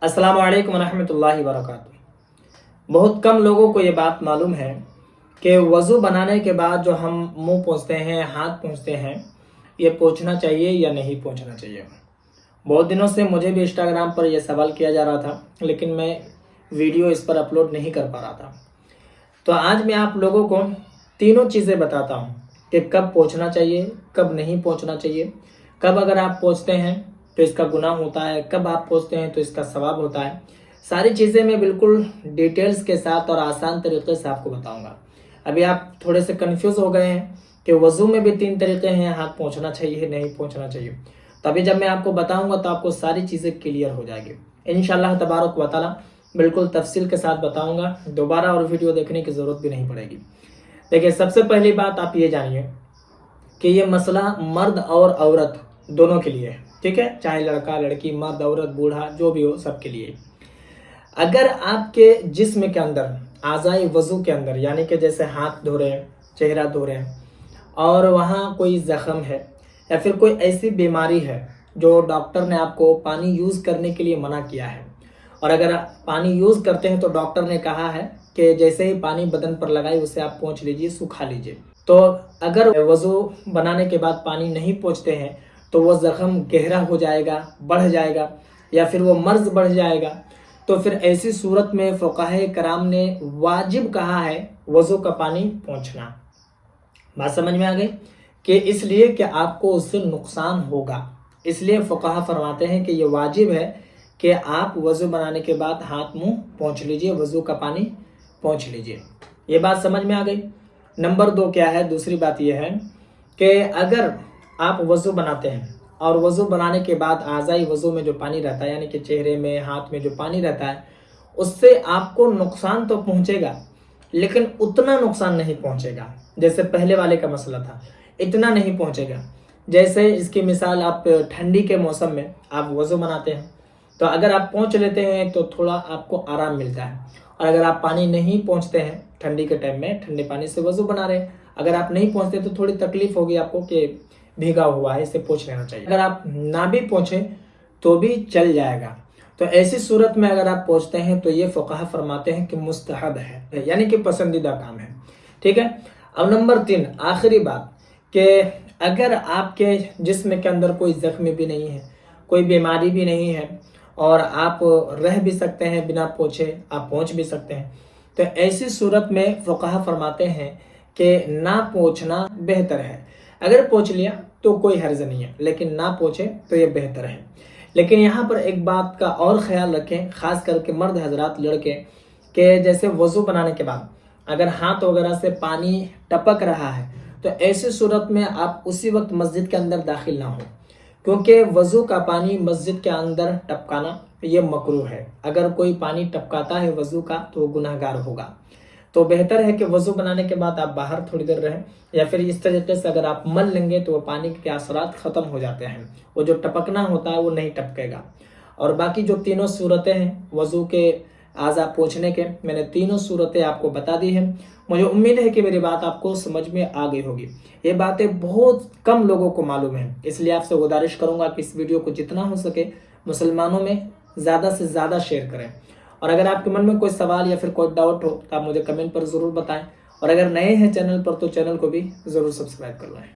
अस्सलाम वालेकुम रहमतुल्लाहि वबरकातुहू। बहुत कम लोगों को ये बात मालूम है कि वज़ू बनाने के बाद जो हम मुंह पोंछते हैं, हाथ पोंछते हैं, ये पोंछना चाहिए या नहीं पोंछना चाहिए। बहुत दिनों से मुझे भी इंस्टाग्राम पर यह सवाल किया जा रहा था, लेकिन मैं वीडियो इस पर अपलोड नहीं कर पा रहा था। तो आज मैं आप लोगों को तीनों चीज़ें बताता हूँ कि कब पोंछना चाहिए, कब नहीं पोंछना चाहिए, कब अगर आप पोंछते हैं तो इसका गुनाह होता है, कब आप पोंछते हैं तो इसका सवाब होता है। सारी चीज़ें मैं बिल्कुल डिटेल्स के साथ और आसान तरीके से आपको बताऊंगा। अभी आप थोड़े से कंफ्यूज हो गए हैं कि वज़ू में भी 3 तरीके हैं, हाथ पोंछना चाहिए, नहीं पोंछना चाहिए। तभी जब मैं आपको बताऊंगा तो आपको सारी चीज़ें क्लियर हो जाएगी इंशाअल्लाह तबारक व तआला। बिल्कुल तफसील के साथ बताऊंगा, दोबारा और वीडियो देखने की ज़रूरत भी नहीं पड़ेगी। देखिए, सबसे पहली बात आप ये जानिए कि ये मसला मर्द और औरत दोनों के लिए है, ठीक है, चाहे लड़का लड़की, मर्द औरत, बूढ़ा, जो भी हो, सबके लिए। अगर आपके जिस्म के अंदर आज़ाए वज़ू के अंदर, यानी कि जैसे हाथ धो रहे हैं, चेहरा धो रहे हैं, और वहाँ कोई ज़ख्म है या फिर कोई ऐसी बीमारी है जो डॉक्टर ने आपको पानी यूज़ करने के लिए मना किया है, और अगर आप पानी यूज़ करते हैं तो डॉक्टर ने कहा है कि जैसे ही पानी बदन पर लगाए उसे आप पोंछ लीजिए, सुखा लीजिए। तो अगर वज़ू बनाने के बाद पानी नहीं पोंछते हैं तो वो ज़ख्म गहरा हो जाएगा, बढ़ जाएगा, या फिर वो मर्ज़ बढ़ जाएगा। तो फिर ऐसी सूरत में फ़ुक़हा कराम ने वाजिब कहा है वज़ू का पानी पोंछना। बात समझ में आ गई? कि इसलिए कि आपको उससे नुकसान होगा, इसलिए फ़ुक़हा फरमाते हैं कि ये वाजिब है कि आप वज़ू बनाने के बाद हाथ मुंह पोंछ लीजिए, वज़ू का पानी पोंछ लीजिए। ये बात समझ में आ गई। नंबर 2 क्या है? दूसरी बात यह है कि अगर आप वज़ू बनाते हैं और वज़ू बनाने के बाद आज़ाई वज़ू में जो पानी रहता है, यानी कि चेहरे में, हाथ में जो पानी रहता है, उससे आपको नुकसान तो पहुंचेगा, लेकिन उतना नुकसान नहीं पहुंचेगा जैसे पहले वाले का मसला था, इतना नहीं पहुंचेगा। जैसे इसकी मिसाल, आप ठंडी के मौसम में आप वज़ू बनाते हैं तो अगर आप पोंछ लेते हैं तो थोड़ा आपको आराम मिलता है, और अगर आप पानी नहीं पोंछते हैं ठंडी के टाइम में, ठंडे पानी से वज़ू बना रहे हैं, अगर आप नहीं पोंछते तो थोड़ी तकलीफ होगी आपको कि भीगा हुआ है, इसे पोंछ लेना चाहिए। अगर आप ना भी पोंछें तो भी चल जाएगा। तो ऐसी सूरत में अगर आप पोंछते हैं तो ये फ़ुक़हा फरमाते हैं कि मुस्तहब है, यानी कि पसंदीदा काम है, ठीक है। अब नंबर 3 आखिरी बात, कि अगर आपके जिस्म के अंदर कोई ज़ख्म भी नहीं है, कोई बीमारी भी नहीं है, और आप रह भी सकते हैं बिना पोंछे, आप पोंछ भी सकते हैं, तो ऐसी सूरत में फ़ुक़हा फरमाते हैं कि ना पोंछना बेहतर है। अगर पोंछ लिया तो कोई हर्ज नहीं है, लेकिन ना पोंछे तो ये बेहतर है। लेकिन यहाँ पर एक बात का और ख्याल रखें, ख़ास करके मर्द हजरात, लड़के, कि जैसे वज़ू बनाने के बाद अगर हाथ वगैरह से पानी टपक रहा है तो ऐसी सूरत में आप उसी वक्त मस्जिद के अंदर दाखिल ना हो, क्योंकि वज़ू का पानी मस्जिद के अंदर टपकाना ये मकरूह है। अगर कोई पानी टपकाता है वज़ू का तो वो गुनहगार होगा। तो बेहतर है कि वज़ू बनाने के बाद आप बाहर थोड़ी देर रहें, या फिर इस तरीके से अगर आप मल लेंगे तो वो पानी के असरात ख़त्म हो जाते हैं, वो जो टपकना होता है वो नहीं टपकेगा। और बाकी जो तीनों सूरतें हैं वज़ू के आज़ा पोंछने के, मैंने तीनों सूरतें आपको बता दी हैं। मुझे उम्मीद है कि मेरी बात आपको समझ में आ गई होगी। ये बातें बहुत कम लोगों को मालूम है, इसलिए आपसे गुजारिश करूँगा कि इस वीडियो को जितना हो सके मुसलमानों में ज़्यादा से ज़्यादा शेयर करें। और अगर आपके मन में कोई सवाल या फिर कोई डाउट हो तो आप मुझे कमेंट पर ज़रूर बताएं, और अगर नए हैं चैनल पर तो चैनल को भी ज़रूर सब्सक्राइब कर लें।